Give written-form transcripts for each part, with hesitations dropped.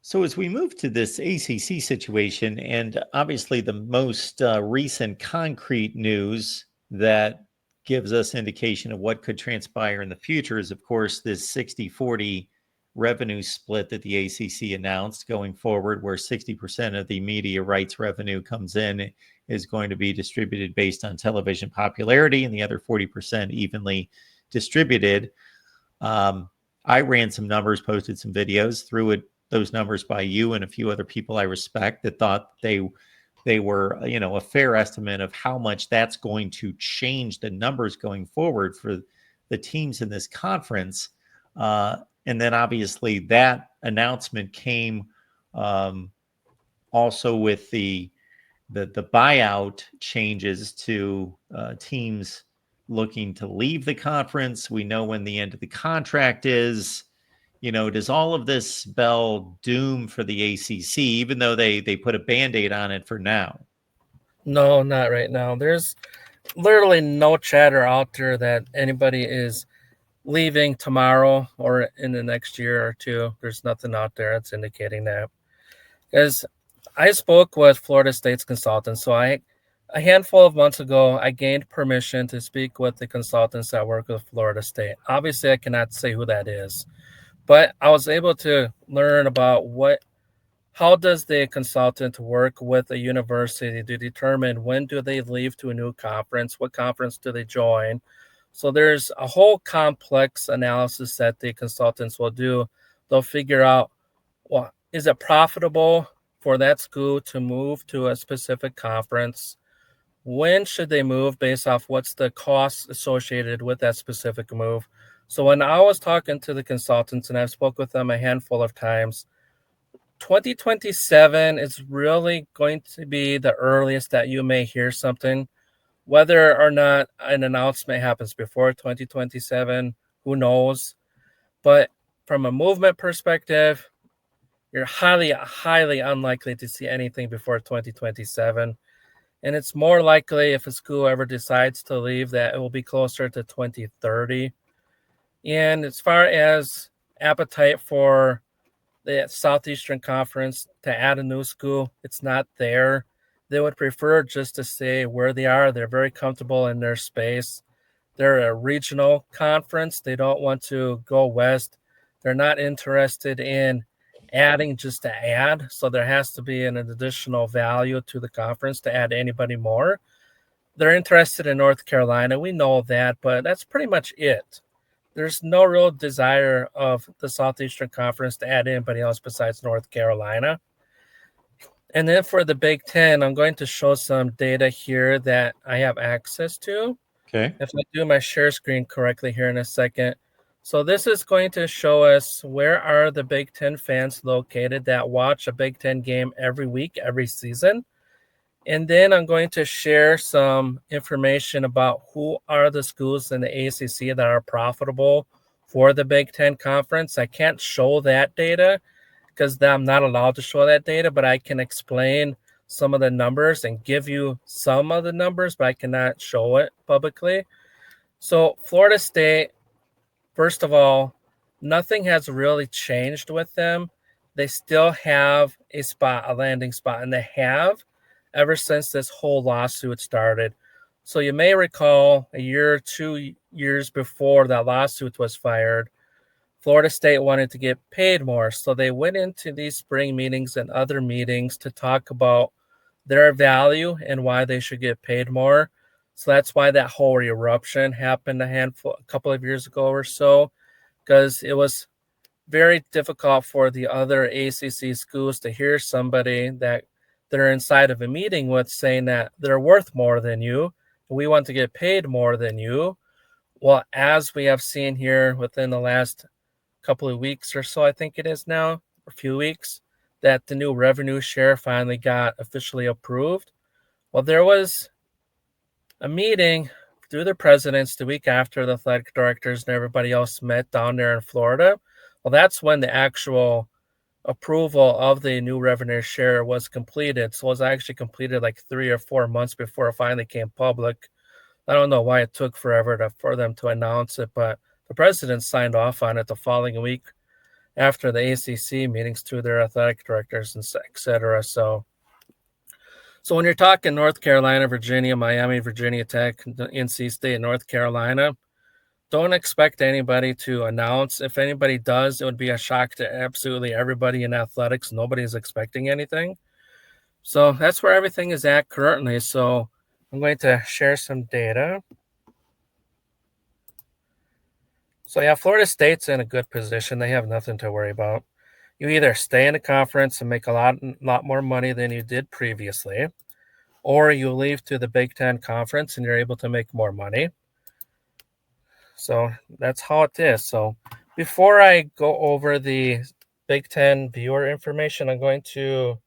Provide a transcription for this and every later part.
So as we move to this ACC situation, and obviously the most recent concrete news that gives us indication of what could transpire in the future is, of course, this 60-40 revenue split that the ACC announced going forward, where 60% of the media rights revenue comes in is going to be distributed based on television popularity, and the other 40% evenly distributed. I ran some numbers, posted some videos, threw those numbers by you and a few other people I respect that thought they were, a fair estimate of how much that's going to change the numbers going forward for the teams in this conference. And then obviously that announcement came also with the buyout changes to teams looking to leave the conference. We know when the end of the contract is. Does all of this spell doom for the ACC, even though they put a Band-Aid on it for now? No, not right now. There's literally no chatter out there that anybody is leaving tomorrow or in the next year or two. There's nothing out there that's indicating that. Because I spoke with Florida State's consultants, so a handful of months ago, I gained permission to speak with the consultants that work with Florida State. Obviously, I cannot say who that is, but I was able to learn about how does the consultant work with a university to determine when do they leave to a new conference, what conference do they join. So there's a whole complex analysis that the consultants will do. They'll figure out, well, is it profitable for that school to move to a specific conference? When should they move based off what's the cost associated with that specific move? So when I was talking to the consultants, and I've spoke with them a handful of times, 2027 is really going to be the earliest that you may hear something. Whether or not an announcement happens before 2027, who knows? But from a movement perspective, you're highly, highly unlikely to see anything before 2027. And it's more likely if a school ever decides to leave that it will be closer to 2030. And as far as appetite for the Southeastern Conference to add a new school, it's not there. They would prefer just to stay where they are. They're very comfortable in their space. They're a regional conference. They don't want to go west. They're not interested in adding just to add. So there has to be an additional value to the conference to add anybody more. They're interested in North Carolina. We know that, but that's pretty much it. There's no real desire of the Southeastern Conference to add anybody else besides North Carolina. And then for the Big Ten, I'm going to show some data here that I have access to. Okay. If I do my share screen correctly here in a second. So this is going to show us where are the Big Ten fans located that watch a Big Ten game every week, every season. And then I'm going to share some information about who are the schools in the ACC that are profitable for the Big Ten Conference. I can't show that data because I'm not allowed to show that data, but I can explain some of the numbers and give you some of the numbers, but I cannot show it publicly. So Florida State, first of all, nothing has really changed with them. They still have a landing spot, and they have ever since this whole lawsuit started. So you may recall a year or 2 years before that lawsuit was fired, Florida State wanted to get paid more. So they went into these spring meetings and other meetings to talk about their value and why they should get paid more. So that's why that whole eruption happened a couple of years ago or so, because it was very difficult for the other ACC schools to hear somebody that they're inside of a meeting with saying that they're worth more than you. We want to get paid more than you. Well, as we have seen here within the last couple of weeks or so, I think it is now, a few weeks, that the new revenue share finally got officially approved. Well, there was a meeting through the presidents the week after the athletic directors and everybody else met down there in Florida. Well, that's when the actual approval of the new revenue share was completed. So it was actually completed like 3 or 4 months before it finally came public. I don't know why it took forever for them to announce it, but the president signed off on it the following week after the ACC meetings to their athletic directors and et cetera. So when you're talking North Carolina, Virginia, Miami, Virginia Tech, NC State, North Carolina, don't expect anybody to announce. If anybody does, it would be a shock to absolutely everybody in athletics. Nobody's expecting anything. So that's where everything is at currently. So I'm going to share some data. So yeah, Florida State's in a good position. They have nothing to worry about. You either stay in the conference and make a lot more money than you did previously, or you leave to the Big Ten Conference and you're able to make more money. So that's how it is. So before I go over the Big Ten viewer information, I'm going to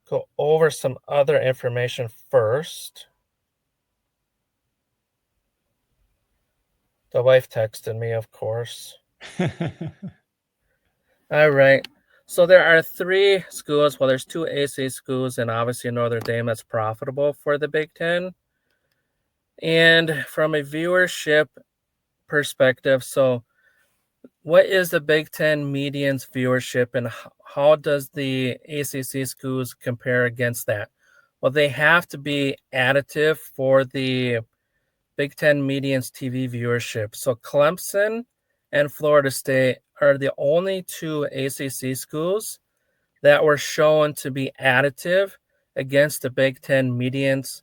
go over some other information first. The wife texted me, of course. All right. So there are 3 schools. Well, there's 2 AC schools and obviously Notre Dame that's profitable for the Big Ten. And from a viewership perspective, so what is the Big Ten median's viewership and how does the ACC schools compare against that? Well, they have to be additive for the Big Ten median's TV viewership. So Clemson and Florida State are the only 2 ACC schools that were shown to be additive against the Big Ten median's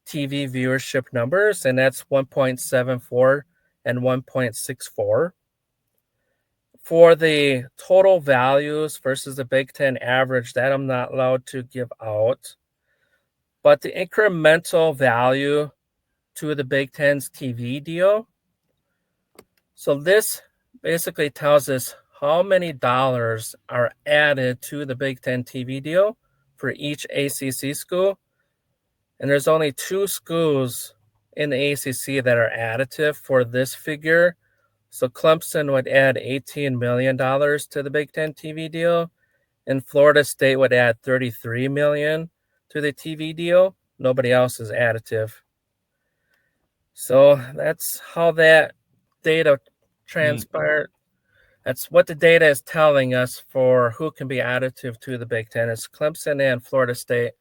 TV viewership numbers, and that's 1.74 and 1.64. For the total values versus the Big Ten average, that I'm not allowed to give out. But the incremental value to the Big Ten's TV deal. So this basically tells us how many dollars are added to the Big Ten TV deal for each ACC school. And there's only 2 schools in the ACC that are additive for this figure. So Clemson would add $18 million to the Big Ten TV deal, and Florida State would add $33 million to the TV deal. Nobody else is additive. So that's how that data transpired. That's what the data is telling us for who can be additive to the Big Ten. It's Clemson and Florida State.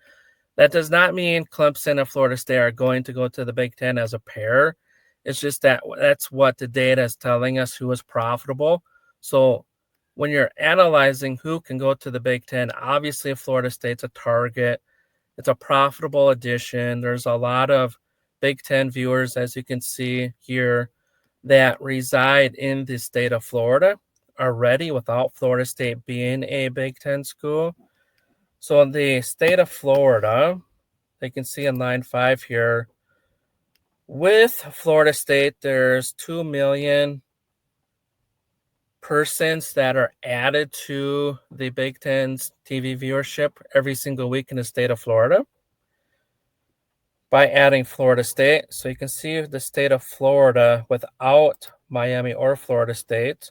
That does not mean Clemson and Florida State are going to go to the Big Ten as a pair. It's just that that's what the data is telling us who is profitable. So when you're analyzing who can go to the Big Ten, obviously Florida State's a target. It's a profitable addition. There's a lot of Big Ten viewers, as you can see here, that reside in the state of Florida already without Florida State being a Big Ten school. So in the state of Florida, you can see in line 5 here, with Florida State, there's 2 million persons that are added to the Big Ten's TV viewership every single week in the state of Florida by adding Florida State. So you can see the state of Florida without Miami or Florida State.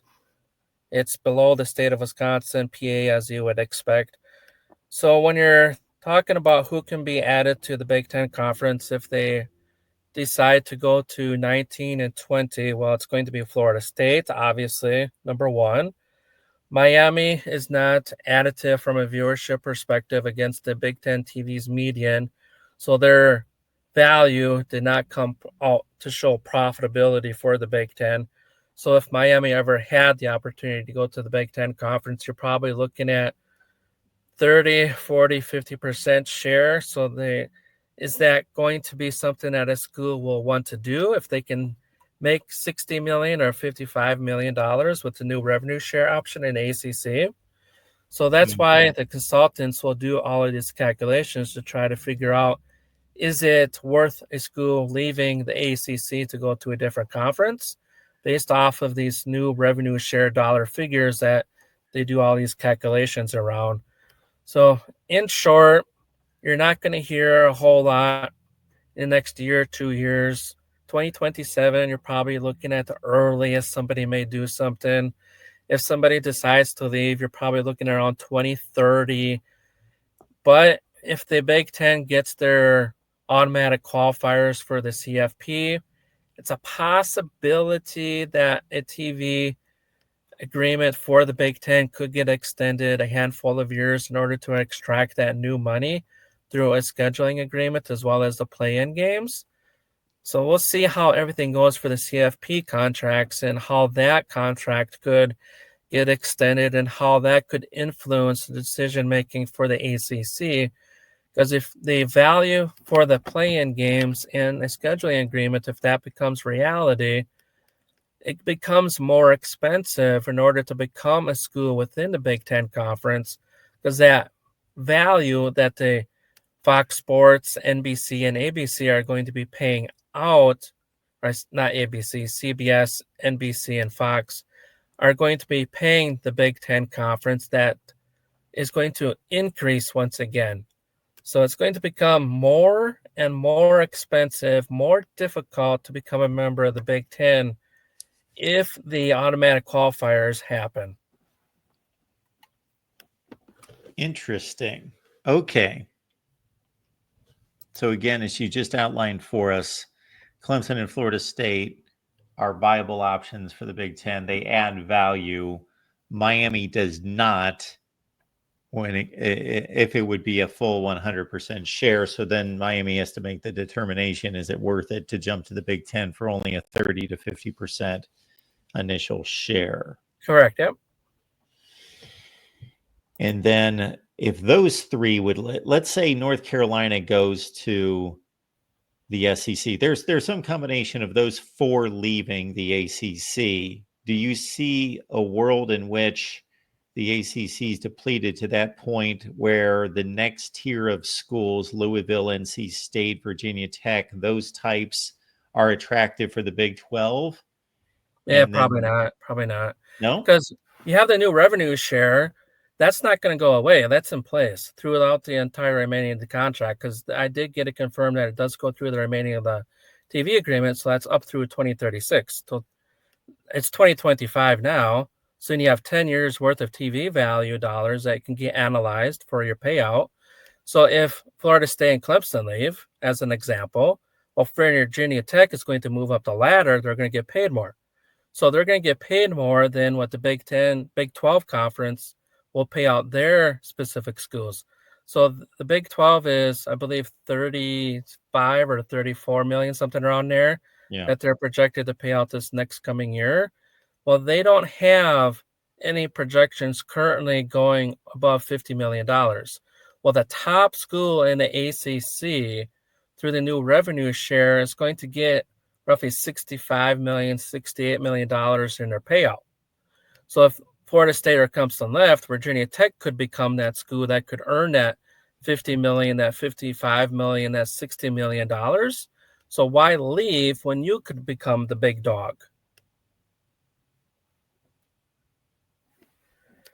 It's below the state of Wisconsin, PA, as you would expect. So when you're talking about who can be added to the Big Ten Conference, if they decide to go to 19 and 20, well, it's going to be Florida State, obviously, number 1. Miami is not additive from a viewership perspective against the Big Ten TV's median, so their value did not come out to show profitability for the Big Ten. So if Miami ever had the opportunity to go to the Big Ten Conference, you're probably looking at 30, 40, 50% share. So is that going to be something that a school will want to do if they can make $60 million or $55 million with the new revenue share option in ACC? So that's why the consultants will do all of these calculations to try to figure out, is it worth a school leaving the ACC to go to a different conference based off of these new revenue share dollar figures that they do all these calculations around. So in short, you're not going to hear a whole lot in the next year, 2 years. 2027, you're probably looking at the earliest somebody may do something. If somebody decides to leave, you're probably looking around 2030. But if the Big Ten gets their automatic qualifiers for the CFP, it's a possibility that a TV agreement for the Big Ten could get extended a handful of years in order to extract that new money through a scheduling agreement as well as the play-in games. So we'll see how everything goes for the CFP contracts and how that contract could get extended and how that could influence the decision making for the ACC. Because if the value for the play-in games and the scheduling agreement, if that becomes reality, it becomes more expensive in order to become a school within the Big Ten Conference, because that value that the Fox Sports, NBC, and ABC are going to be paying out, or not ABC, CBS, NBC, and Fox are going to be paying the Big Ten Conference, that is going to increase once again. So it's going to become more and more expensive, more difficult to become a member of the Big Ten if the automatic qualifiers happen. Interesting. Okay. So again, as you just outlined for us, Clemson and Florida State are viable options for the Big Ten. They add value. Miami does not, if it would be a full 100% share. So then Miami has to make the determination, is it worth it to jump to the Big Ten for only a 30 to 50% initial share? Correct. Yep. And then if those three would, let's say North Carolina goes to the SEC, there's some combination of those four leaving the ACC. Do you see a world in which the ACC is depleted to that point where the next tier of schools, Louisville, NC State, Virginia Tech, those types are attractive for the Big 12? Yeah, probably not. Probably not. No? Because you have the new revenue share. That's not going to go away. That's in place throughout the entire remaining of the contract, because I did get it confirmed that it does go through the remaining of the TV agreement. So that's up through 2036. So it's 2025 now. So then you have 10 years worth of TV value dollars that can get analyzed for your payout. So if Florida State and Clemson leave, as an example, well, Virginia Tech is going to move up the ladder. They're going to get paid more. So they're going to get paid more than what the Big 12 conference will pay out their specific schools. So the Big 12 is, I believe, 35 or 34 million, something around there, that they're projected to pay out this next coming year. Well, they don't have any projections currently going above $50 million. Well, the top school in the ACC, through the new revenue share, is going to get roughly $65 million, $68 million in their payout. So if Florida State or Clemson left, Virginia Tech could become that school that could earn that $50 million, that $55 million, that $60 million. So why leave when you could become the big dog?